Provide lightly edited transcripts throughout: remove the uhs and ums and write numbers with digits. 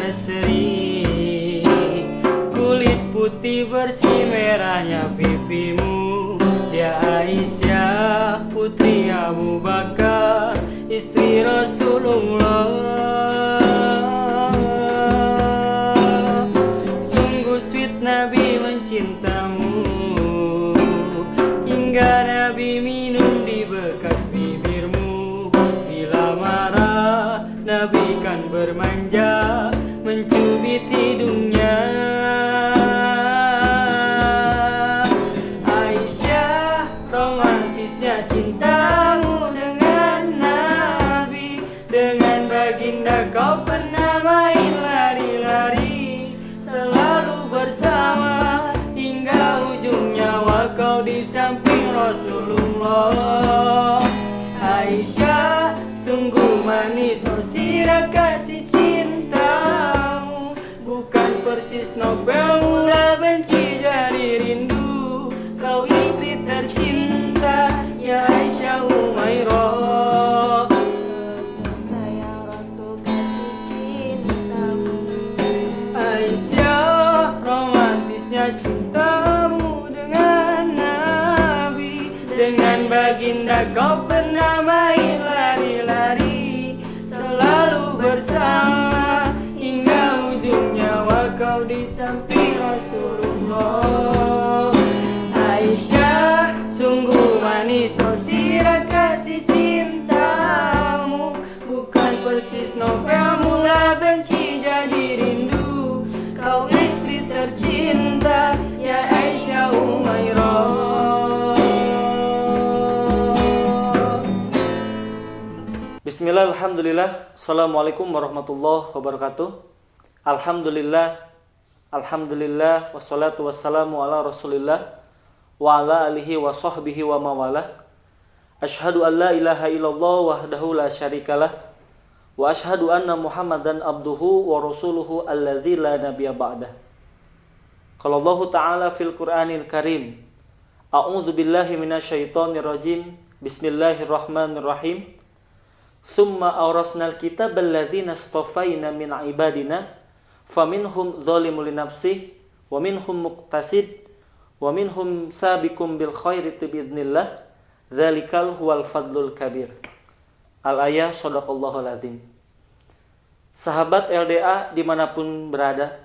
berseri, kulit putih bersih merahnya pipimu. Ya Aisyah putri Abu Bakar, istri Rasulullah. Sungguh sweet Nabi mencintamu, hingga Nabi minum di bekas bibirmu. Bila marah Nabi kan bermanja, mencubit hidungnya. Aisyah, romantisnya cintamu dengan Nabi. Dengan baginda kau pernah main lari-lari, selalu bersama hingga ujung nyawa kau di samping Rasulullah. Aisyah, sungguh manis sirah kasih cintamu, bukan persis novel mula benci jadi rindu. Kau istri tercinta, ya Aisyah Umairah. Sayang Rasul kasih cintamu. Aisyah, romantisnya cintamu dengan Nabi. Dengan baginda kau pernah main lari-lari, selalu bersama hingga ujung nyawa kau di samping Rasulullah. Aisyah, sungguh manis sirah kasih cintamu, bukan persis novel mula benci jadi rindu. Kau istri tercinta, ya Aisyah Umairah. Bismillah, alhamdulillah, assalamualaikum warahmatullahi wabarakatuh. Alhamdulillah, alhamdulillah, wassalatu wassalamu ala rasulillah wa ala alihi wa sahbihi wa mawalah. Ashhadu an la ilaha illallah wahdahu la syarikalah, wa ashhadu anna muhammadan abduhu wa rasuluhu alladzi la nabiyya ba'dah. Qala Allah ta'ala fil Qur'anil Karim, a'udzu billahi minasyaitonir rajim, bismillahirrahmanirrahim. Summa awrasnal kitabal ladzina istafaina min ibadina faminhum dzalimun li nafsihi wa minhum muqtasid wa minhum sabiqum bil khairati biidznillah dzalikal huwal fadlul kabir. Al-ayah, shadaqallahul adzim. Sahabat LDA dimanapun berada,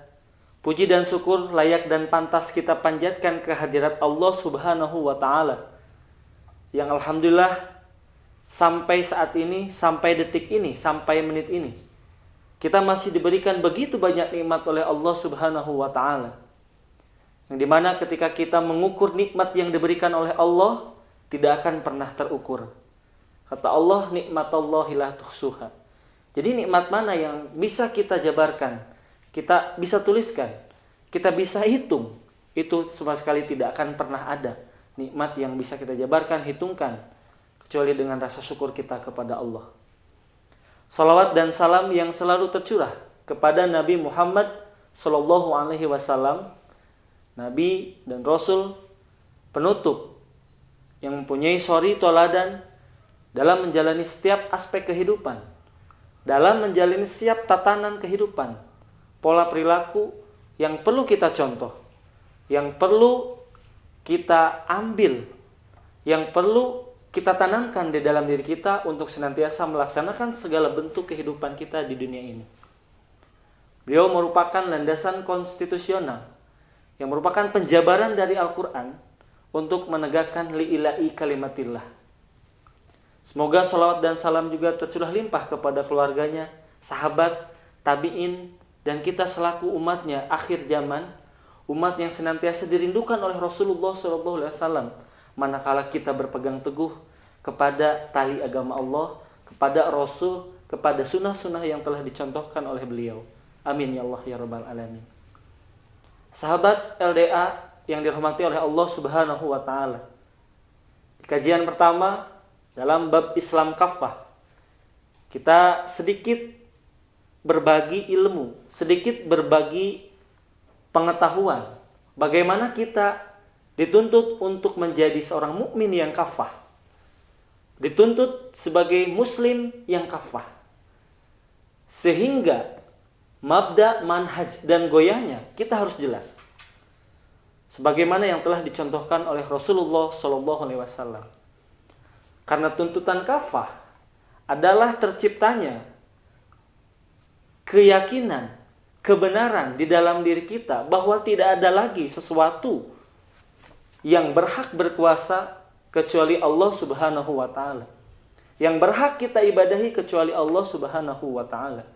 puji dan syukur layak dan pantas kita panjatkan ke hadirat Allah Subhanahu wa ta'ala, yang alhamdulillah sampai saat ini, sampai detik ini, sampai menit ini, kita masih diberikan begitu banyak nikmat oleh Allah Subhanahu wa ta'ala, yang dimana ketika kita mengukur nikmat yang diberikan oleh Allah, tidak akan pernah terukur. Kata Allah, nikmatullahi la tuhsuha. Jadi nikmat mana yang bisa kita jabarkan, kita bisa tuliskan, kita bisa hitung, itu sama sekali tidak akan pernah ada nikmat yang bisa kita jabarkan, hitungkan, kecuali dengan rasa syukur kita kepada Allah. Salawat dan salam yang selalu tercurah kepada Nabi Muhammad Sallallahu Alaihi Wasallam, Nabi dan Rasul penutup yang mempunyai suri toladan dalam menjalani setiap aspek kehidupan, dalam menjalani setiap tatanan kehidupan, pola perilaku yang perlu kita contoh, yang perlu kita ambil, yang perlu kita tanamkan di dalam diri kita untuk senantiasa melaksanakan segala bentuk kehidupan kita di dunia ini. Beliau merupakan landasan konstitusional yang merupakan penjabaran dari Al-Quran untuk menegakkan li'ila'i kalimatillah. Semoga salawat dan salam juga tercurah limpah kepada keluarganya, sahabat, tabi'in, dan kita selaku umatnya akhir zaman, umat yang senantiasa dirindukan oleh Rasulullah SAW, manakala kita berpegang teguh kepada tali agama Allah, kepada Rasul, kepada sunnah-sunnah yang telah dicontohkan oleh beliau. Amin ya Allah ya Rabbal Alamin. Sahabat LDA yang dirahmati oleh Allah Subhanahu wa ta'ala, di kajian pertama dalam bab Islam Kafah, kita sedikit berbagi ilmu, sedikit berbagi pengetahuan bagaimana kita dituntut untuk menjadi seorang mukmin yang kafah, dituntut sebagai muslim yang kafah, sehingga mabda, manhaj, dan goyahnya kita harus jelas. Sebagaimana yang telah dicontohkan oleh Rasulullah SAW. Karena tuntutan kafah adalah terciptanya keyakinan, kebenaran di dalam diri kita bahwa tidak ada lagi sesuatu yang berhak berkuasa kecuali Allah Subhanahu wa taala. Yang berhak kita ibadahi kecuali Allah Subhanahu wa taala.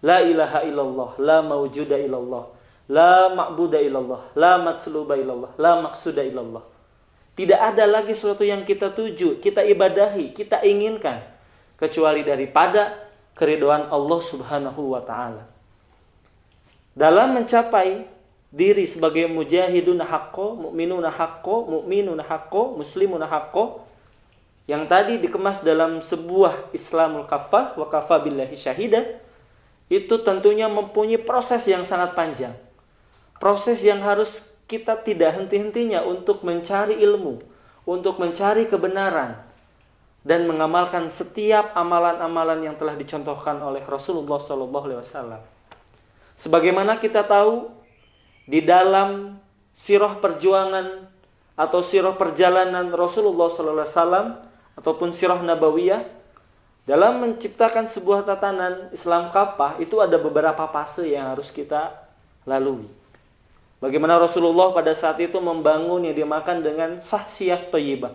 La ilaha illallah, la mawjuda illallah, la ma'buda illallah, la matsluba illallah, la maqsuda illallah. Tidak ada lagi sesuatu yang kita tuju, kita ibadahi, kita inginkan kecuali daripada keridhaan Allah Subhanahu wa taala. Dalam mencapai diri sebagai mujahidun haqqo, mu'minun haqqo, mu'minun haqqo, muslimun haqqo, yang tadi dikemas dalam sebuah Islamul kafah wa kafa billahi syahida, itu tentunya mempunyai proses yang sangat panjang. Proses yang harus kita tidak henti-hentinya untuk mencari ilmu, untuk mencari kebenaran, dan mengamalkan setiap amalan-amalan yang telah dicontohkan oleh Rasulullah SAW. Sebagaimana kita tahu, di dalam sirah perjuangan atau sirah perjalanan Rasulullah SAW ataupun sirah nabawiyah, dalam menciptakan sebuah tatanan Islam kafah itu ada beberapa fase yang harus kita lalui. Bagaimana Rasulullah pada saat itu membangun yang dimakan dengan sahsiyah thayyibah.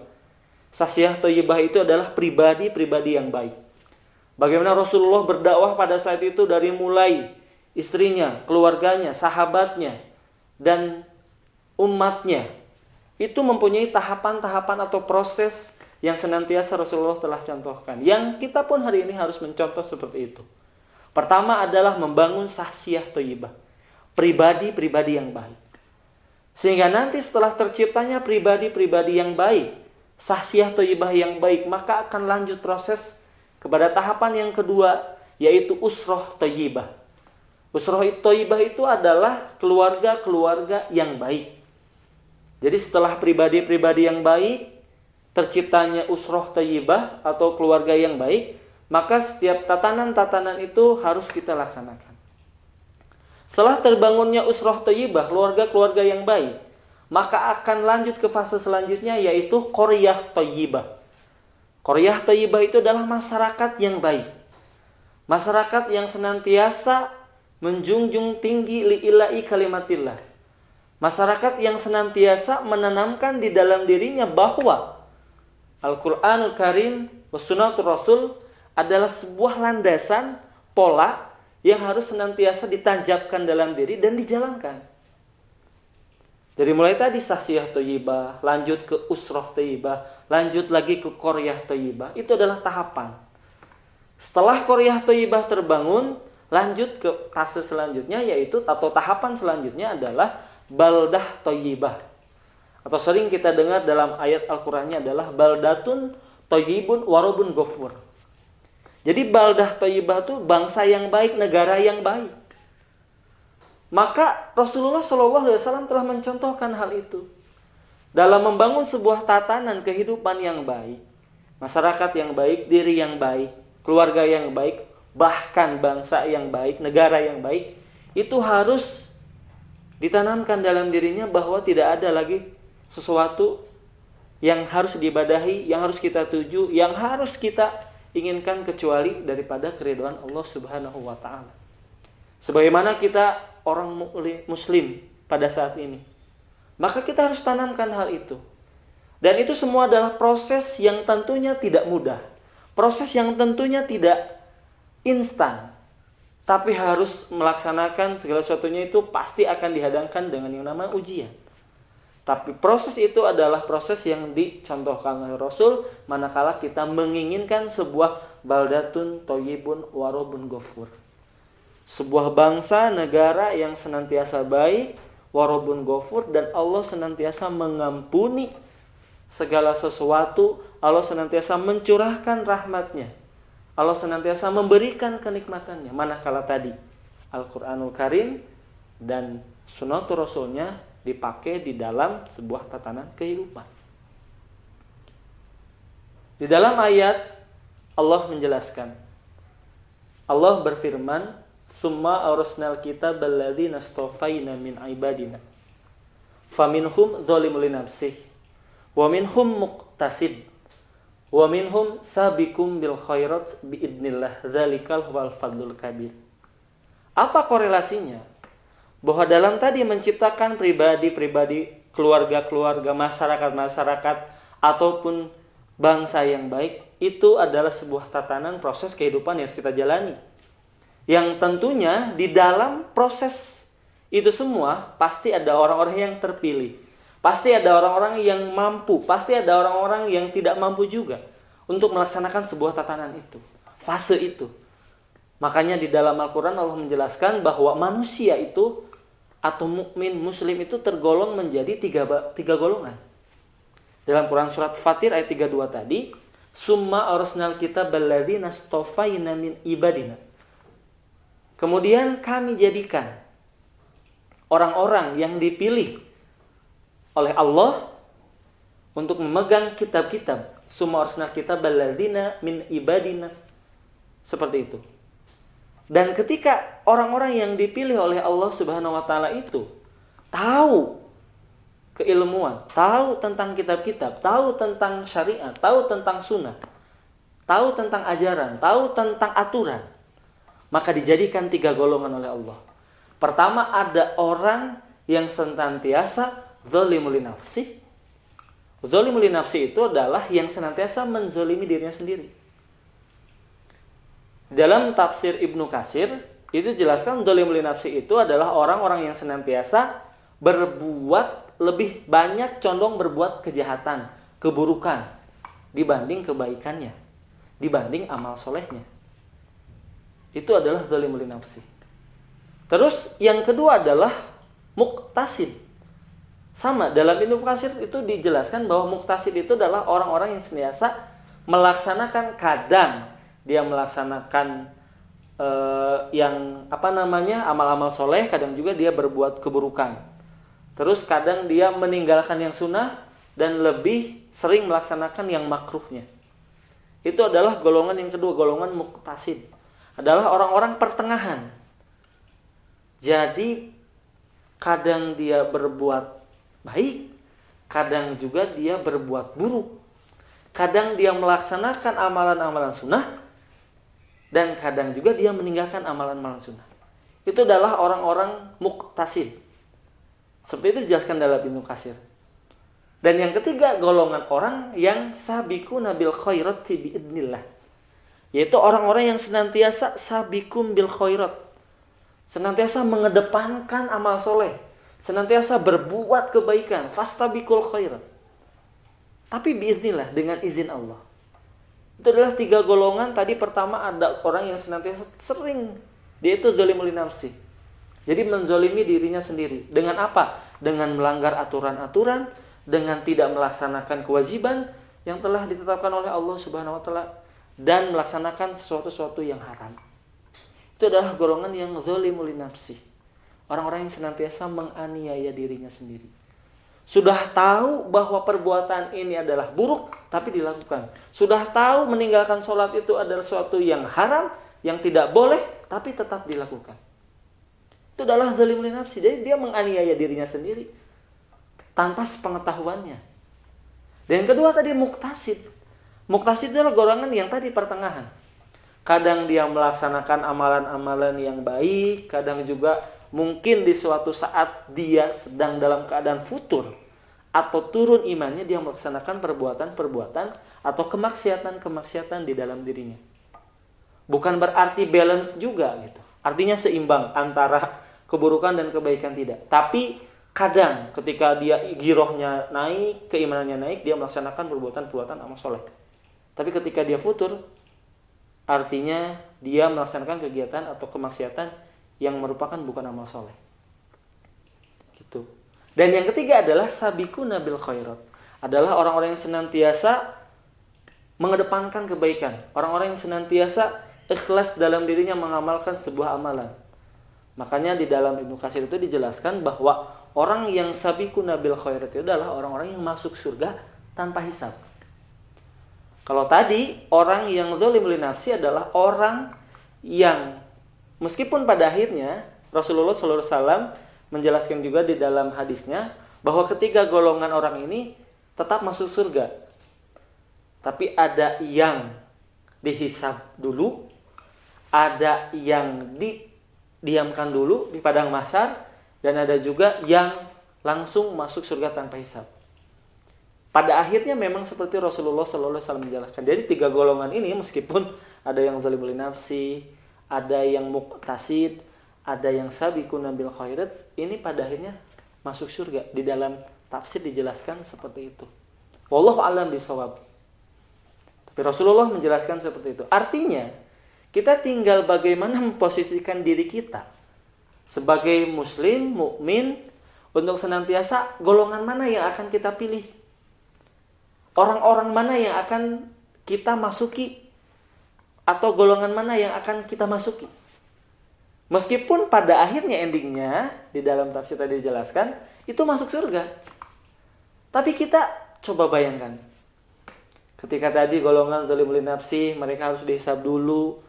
Sahsiyah thayyibah itu adalah pribadi-pribadi yang baik. Bagaimana Rasulullah berdakwah pada saat itu dari mulai istrinya, keluarganya, sahabatnya, dan umatnya. Itu mempunyai tahapan-tahapan atau proses yang senantiasa Rasulullah telah contohkan. Yang kita pun hari ini harus mencontoh seperti itu. Pertama adalah membangun sahsiyah thayyibah. Pribadi-pribadi yang baik. Sehingga nanti setelah terciptanya pribadi-pribadi yang baik, sahsiyah thayyibah yang baik, maka akan lanjut proses kepada tahapan yang kedua, yaitu usroh thayyibah. Usroh thayyibah itu adalah keluarga-keluarga yang baik. Jadi setelah pribadi-pribadi yang baik, terciptanya usroh thayyibah atau keluarga yang baik, maka setiap tatanan-tatanan itu harus kita laksanakan. Setelah terbangunnya usroh thayyibah, keluarga-keluarga yang baik, maka akan lanjut ke fase selanjutnya, yaitu qaryah thayyibah. Qaryah thayyibah itu adalah masyarakat yang baik. Masyarakat yang senantiasa menjunjung tinggi li'ila'i kalimatillah. Masyarakat yang senantiasa menanamkan di dalam dirinya bahwa Al-Quranul Karim wa Sunnatul Rasul adalah sebuah landasan, pola yang harus senantiasa ditanjapkan dalam diri dan dijalankan. Dari mulai tadi sahsiyah thayyibah, lanjut ke usroh thayyibah, lanjut lagi ke qaryah thayyibah. Itu adalah tahapan. Setelah qaryah thayyibah terbangun, lanjut ke fase selanjutnya, yaitu atau tahapan selanjutnya adalah baldah thayyibah. Atau sering kita dengar dalam ayat Al-Qur'annya adalah baldatun thayyibun warabun ghafur. Jadi baldah thayyibah itu bangsa yang baik, negara yang baik. Maka Rasulullah SAW telah mencontohkan hal itu. Dalam membangun sebuah tatanan kehidupan yang baik, masyarakat yang baik, diri yang baik, keluarga yang baik, bahkan bangsa yang baik, negara yang baik, itu harus ditanamkan dalam dirinya bahwa tidak ada lagi sesuatu yang harus diibadahi, yang harus kita tuju, yang harus kita inginkan kecuali daripada keridhaan Allah Subhanahu wa taala. Sebagaimana kita orang muslim pada saat ini, maka kita harus tanamkan hal itu. Dan itu semua adalah proses yang tentunya tidak mudah. Proses yang tentunya tidak instan. Tapi harus melaksanakan segala sesuatunya itu pasti akan dihadangkan dengan yang namanya ujian. Tapi proses itu adalah proses yang dicontohkan oleh Rasul manakala kita menginginkan sebuah baldatun thayyibun warabun ghafur. Sebuah bangsa, negara yang senantiasa baik, warabun ghafur, dan Allah senantiasa mengampuni segala sesuatu. Allah senantiasa mencurahkan rahmatnya. Allah senantiasa memberikan kenikmatannya. Manakala tadi Al-Quranul Karim dan Sunnatul Rasulnya dipakai di dalam sebuah tatanan kehidupan. Di dalam ayat Allah menjelaskan, Allah berfirman, summa awrasnal kitab alladzina astafaina min ibadina faminhum dzalimun li nafsihi wa minhum muqtasid wa minhum sabiqum bil khairat biidznillah dzalikal huwal fadlul kabir. Apa korelasinya? Bahwa dalam tadi menciptakan pribadi-pribadi, keluarga-keluarga, masyarakat-masyarakat ataupun bangsa yang baik, itu adalah sebuah tatanan proses kehidupan yang harus kita jalani. Yang tentunya di dalam proses itu semua pasti ada orang-orang yang terpilih. Pasti ada orang-orang yang mampu, pasti ada orang-orang yang tidak mampu juga untuk melaksanakan sebuah tatanan itu, fase itu. Makanya di dalam Al-Quran Allah menjelaskan bahwa manusia itu atau mukmin muslim itu tergolong menjadi tiga golongan. Dalam Quran surat Fatir ayat 32 tadi, summa arsalnal kitab alladzina astafaina min ibadina. Kemudian kami jadikan orang-orang yang dipilih oleh Allah untuk memegang kitab-kitab. Summa arsalnal kitab alladzina min ibadina. Seperti itu. Dan ketika orang-orang yang dipilih oleh Allah Subhanahu wa taala itu tahu keilmuan, tahu tentang kitab-kitab, tahu tentang syariat, tahu tentang sunnah, tahu tentang ajaran, tahu tentang aturan, maka dijadikan tiga golongan oleh Allah. Pertama, ada orang yang senantiasa zalimul li nafsi. Zalimul li nafsi itu adalah yang senantiasa menzalimi dirinya sendiri. Dalam tafsir Ibnu Katsir itu jelaskan zalimul li nafsi itu adalah orang-orang yang senantiasa berbuat lebih banyak, condong berbuat kejahatan, keburukan dibanding kebaikannya, dibanding amal solehnya. Itu adalah zalimul li nafsi. Terus yang kedua adalah muqtasid. Sama, dalam Ibnu Katsir itu dijelaskan bahwa muqtasid itu adalah orang-orang yang senantiasa melaksanakan, kadang dia melaksanakan amal-amal soleh, kadang juga dia berbuat keburukan. Terus kadang dia meninggalkan yang sunnah dan lebih sering melaksanakan yang makruhnya. Itu adalah golongan yang kedua, golongan muqtasid. Adalah orang-orang pertengahan. Jadi kadang dia berbuat baik, kadang juga dia berbuat buruk. Kadang dia melaksanakan amalan-amalan sunnah, dan kadang juga dia meninggalkan amalan-amalan sunnah. Itu adalah orang-orang muqtasid. Seperti itu dijelaskan dalam Ibnu Katsir. Dan yang ketiga, golongan orang yang sabiquna bil khairati biidznillah. Yaitu orang-orang yang senantiasa sabiqum bil khairat. Senantiasa mengedepankan amal soleh. Senantiasa berbuat kebaikan. Fastabiqul khairat. Tapi biidznillah, dengan izin Allah. Itu adalah tiga golongan. Tadi pertama ada orang yang senantiasa sering, dia itu zalimul li nafsi. Jadi menzalimi dirinya sendiri. Dengan apa? Dengan melanggar aturan-aturan, dengan tidak melaksanakan kewajiban yang telah ditetapkan oleh Allah Subhanahu wa taala, dan melaksanakan sesuatu yang haram. Itu adalah golongan yang zalimul li nafsi. Orang-orang yang senantiasa menganiaya dirinya sendiri. Sudah tahu bahwa perbuatan ini adalah buruk, tapi dilakukan. Sudah tahu meninggalkan sholat itu adalah sesuatu yang haram, yang tidak boleh, tapi tetap dilakukan. Itu adalah zalimul li nafsi. Jadi dia menganiaya dirinya sendiri tanpa sepengetahuannya. Dan yang kedua tadi muqtasid. Muqtasid adalah golongan yang tadi pertengahan. Kadang dia melaksanakan amalan-amalan yang baik, kadang juga mungkin di suatu saat dia sedang dalam keadaan futur atau turun imannya, dia melaksanakan perbuatan-perbuatan atau kemaksiatan-kemaksiatan di dalam dirinya. Bukan berarti balance juga gitu. Artinya seimbang antara keburukan dan kebaikan, tidak. Tapi kadang ketika dia girohnya naik, keimanannya naik, dia melaksanakan perbuatan-perbuatan amal soleh. Tapi ketika dia futur, artinya dia melaksanakan kegiatan atau kemaksiatan yang merupakan bukan amal soleh. Gitu. Dan yang ketiga adalah sabiquna bil khairat. Adalah orang-orang yang senantiasa mengedepankan kebaikan. Orang-orang yang senantiasa ikhlas dalam dirinya mengamalkan sebuah amalan. Makanya di dalam Ibnu Katsir itu dijelaskan bahwa orang yang sabiquna bil khairat itu adalah orang-orang yang masuk surga tanpa hisab. Kalau tadi orang yang zalimul li nafsi adalah orang yang Meskipun pada akhirnya Rasulullah SAW menjelaskan juga di dalam hadisnya bahwa ketiga golongan orang ini tetap masuk surga. Tapi ada yang dihisab dulu, ada yang didiamkan dulu di padang mahsyar, dan ada juga yang langsung masuk surga tanpa hisab. Pada akhirnya memang seperti Rasulullah SAW menjelaskan. Jadi tiga golongan ini meskipun ada yang zalimul nafsi, ada yang muqtasid, ada yang sabiqun bil khairat, ini pada akhirnya masuk surga. Di dalam tafsir dijelaskan seperti itu. Wallahu a'lam bishawab. Tapi Rasulullah menjelaskan seperti itu. Artinya, kita tinggal bagaimana memposisikan diri kita sebagai muslim, mukmin, untuk senantiasa golongan mana yang akan kita pilih. Orang-orang mana yang akan kita masuki, atau golongan mana yang akan kita masuki. Meskipun pada akhirnya endingnya di dalam tafsir tadi dijelaskan itu masuk surga. Tapi kita coba bayangkan, ketika tadi golongan zalimul nafsi, mereka harus dihisab dulu,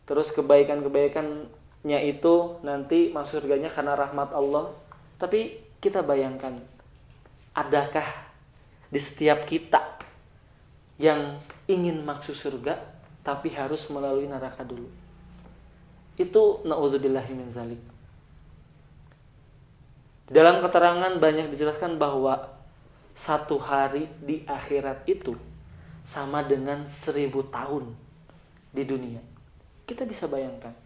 terus kebaikan-kebaikannya itu nanti masuk surganya karena rahmat Allah. Tapi kita bayangkan, adakah di setiap kita yang ingin masuk surga tapi harus melalui neraka dulu? Itu na'udzubillahi min zalik. Dalam keterangan banyak dijelaskan bahwa satu hari di akhirat itu sama dengan 1000 tahun di dunia. Kita bisa bayangkan,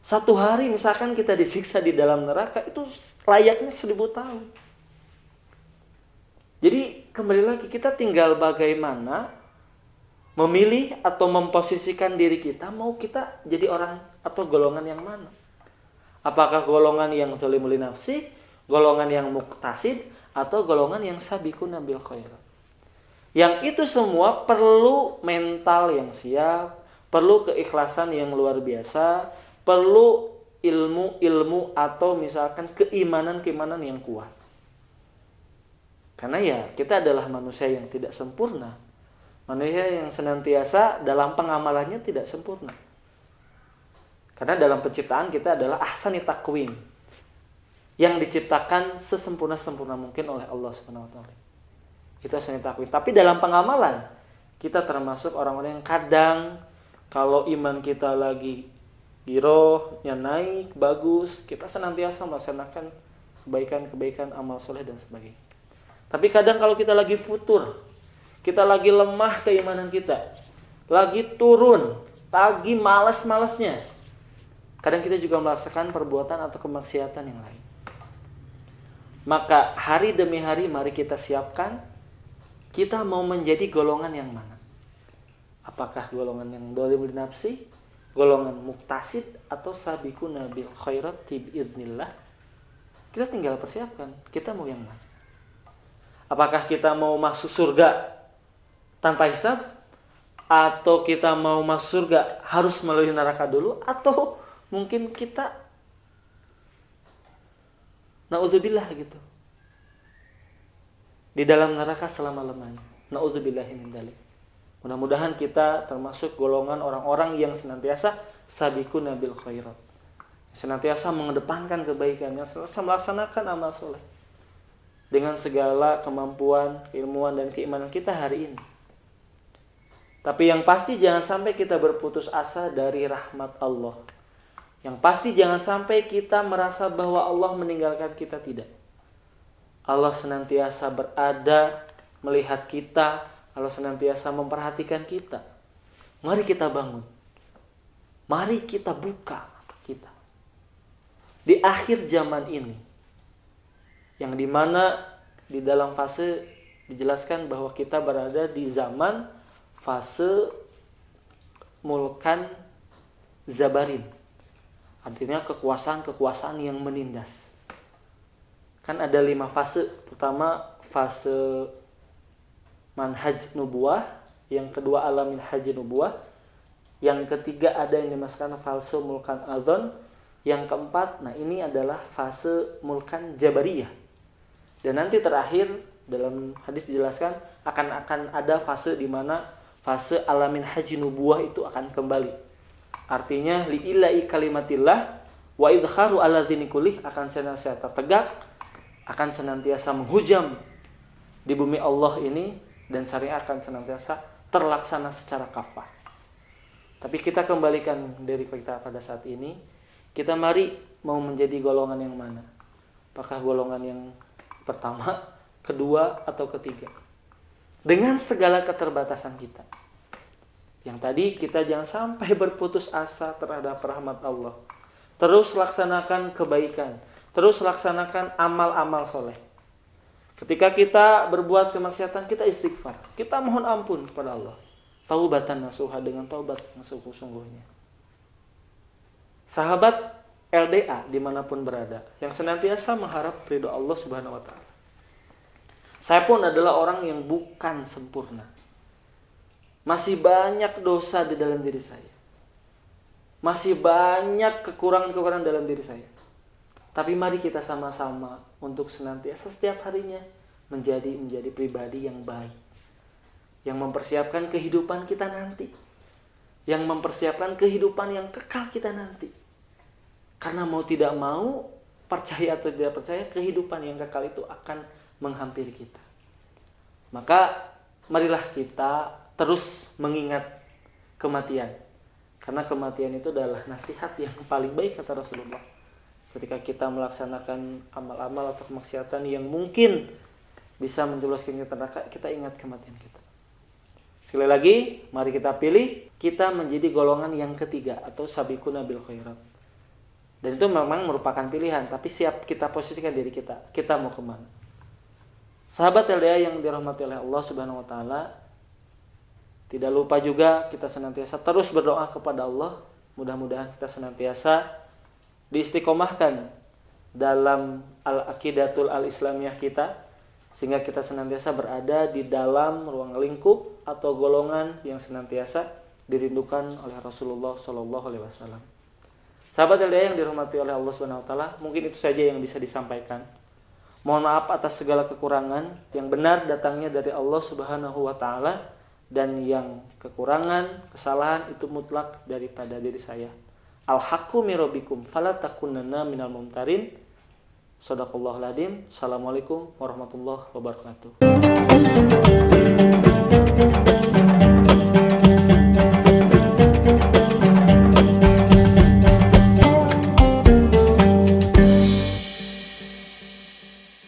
satu hari misalkan kita disiksa di dalam neraka, itu layaknya 1000 tahun. Jadi kembali lagi, kita tinggal bagaimana memilih atau memposisikan diri kita, mau kita jadi orang atau golongan yang mana. Apakah golongan yang zalimul nafsi, golongan yang muqtasid, atau golongan yang sabiqun bil khairat. Yang itu semua perlu mental yang siap, perlu keikhlasan yang luar biasa, perlu ilmu atau misalkan keimanan yang kuat. Karena ya kita adalah manusia yang tidak sempurna. Manusia yang senantiasa dalam pengamalannya tidak sempurna. Karena dalam penciptaan kita adalah ahsani taqwim, yang diciptakan sesempurna-sempurna mungkin oleh Allah SWT. Itu ahsani taqwim. Tapi dalam pengamalan kita termasuk orang-orang yang kadang kalau iman kita lagi girohnya naik, bagus, kita senantiasa melaksanakan kebaikan-kebaikan, amal soleh dan sebagainya. Tapi kadang kalau kita lagi futur, kita lagi lemah keimanan kita, lagi turun, lagi malas-malasnya, kadang kita juga melaksanakan perbuatan atau kemaksiatan yang lain. Maka hari demi hari mari kita siapkan, kita mau menjadi golongan yang mana? Apakah golongan yang zalimul nafsi, golongan muqtasid, atau sabiquna bil khairat biidznillah? Kita tinggal persiapkan, kita mau yang mana? Apakah kita mau masuk surga tanpa hisab, atau kita mau masuk surga harus melalui neraka dulu, atau mungkin kita na'udzubillah gitu, di dalam neraka selama-lamanya. Na'udzubillahi min dzalik. Mudah-mudahan kita termasuk golongan orang-orang yang senantiasa sabiquna bil khairat, senantiasa mengedepankan kebaikan, yang senantiasa melaksanakan amal soleh dengan segala kemampuan, keilmuan dan keimanan kita hari ini. Tapi yang pasti jangan sampai kita berputus asa dari rahmat Allah. Yang pasti jangan sampai kita merasa bahwa Allah meninggalkan kita, tidak. Allah senantiasa berada melihat kita, Allah senantiasa memperhatikan kita. Mari kita bangun. Mari kita buka kita. Di akhir zaman ini, yang dimana di dalam fase dijelaskan bahwa kita berada di zaman fase mulkan zabarin. Artinya kekuasaan yang menindas. Kan ada 5 fase. Pertama fase manhaj nubuah, yang kedua alamin haji nubuah, yang ketiga ada yang dimasukkan fase mulkan adzon, yang keempat, nah ini adalah fase mulkan jabariyah. Dan nanti terakhir dalam hadis dijelaskan akan ada fase di mana fase alamin haji nubuah itu akan kembali. Artinya li'ilai kalimatillah wa idharu ala dini kulih, akan senantiasa tegak, akan senantiasa menghujam di bumi Allah ini, dan syariat akan senantiasa terlaksana secara kafah. Tapi kita kembalikan diri kita pada saat ini, kita mari mau menjadi golongan yang mana? Apakah golongan yang pertama, kedua, atau ketiga? Dengan segala keterbatasan kita. Yang tadi kita jangan sampai berputus asa terhadap rahmat Allah. Terus laksanakan kebaikan. Terus laksanakan amal-amal soleh. Ketika kita berbuat kemaksiatan, kita istighfar. Kita mohon ampun kepada Allah. Taubatan nasuha, dengan taubat yang sungguh-sungguhnya. Sahabat LDA dimanapun berada, yang senantiasa mengharap ridho Allah Subhanahu wa Ta'ala. Saya pun adalah orang yang bukan sempurna. Masih banyak dosa di dalam diri saya. Masih banyak kekurangan-kekurangan dalam diri saya. Tapi mari kita sama-sama untuk senantiasa setiap harinya menjadi pribadi yang baik. Yang mempersiapkan kehidupan kita nanti. Yang mempersiapkan kehidupan yang kekal kita nanti. Karena mau tidak mau, percaya atau tidak percaya, kehidupan yang kekal itu akan menghampiri kita. Maka marilah kita terus mengingat kematian. Karena kematian itu adalah nasihat yang paling baik, kata Rasulullah. Ketika kita melaksanakan amal-amal atau kemaksiatan yang mungkin bisa menjelaskan kita neraka, kita ingat kematian kita. Sekali lagi, mari kita pilih, kita menjadi golongan yang ketiga atau sabiquna bil khairat. Dan itu memang merupakan pilihan, tapi siap kita posisikan diri kita. Kita mau kemana? Sahabat LDA yang dirahmati oleh Allah Subhanahu wa Ta'ala, tidak lupa juga kita senantiasa terus berdoa kepada Allah. Mudah-mudahan kita senantiasa diistiqomahkan dalam al-aqidatul al-islamiyah kita, sehingga kita senantiasa berada di dalam ruang lingkup atau golongan yang senantiasa dirindukan oleh Rasulullah SAW. Sahabat LDA yang dirahmati oleh Allah Subhanahu wa Ta'ala, mungkin itu saja yang bisa disampaikan. Mohon maaf atas segala kekurangan. Yang benar datangnya dari Allah Subhanahu wa Ta'ala, dan yang kekurangan, kesalahan itu mutlak daripada diri saya. Al-haqqu min rabbikum fala takunanna minal mumtarin. Shadaqallahul adzim. Assalamualaikum warahmatullahi wabarakatuh.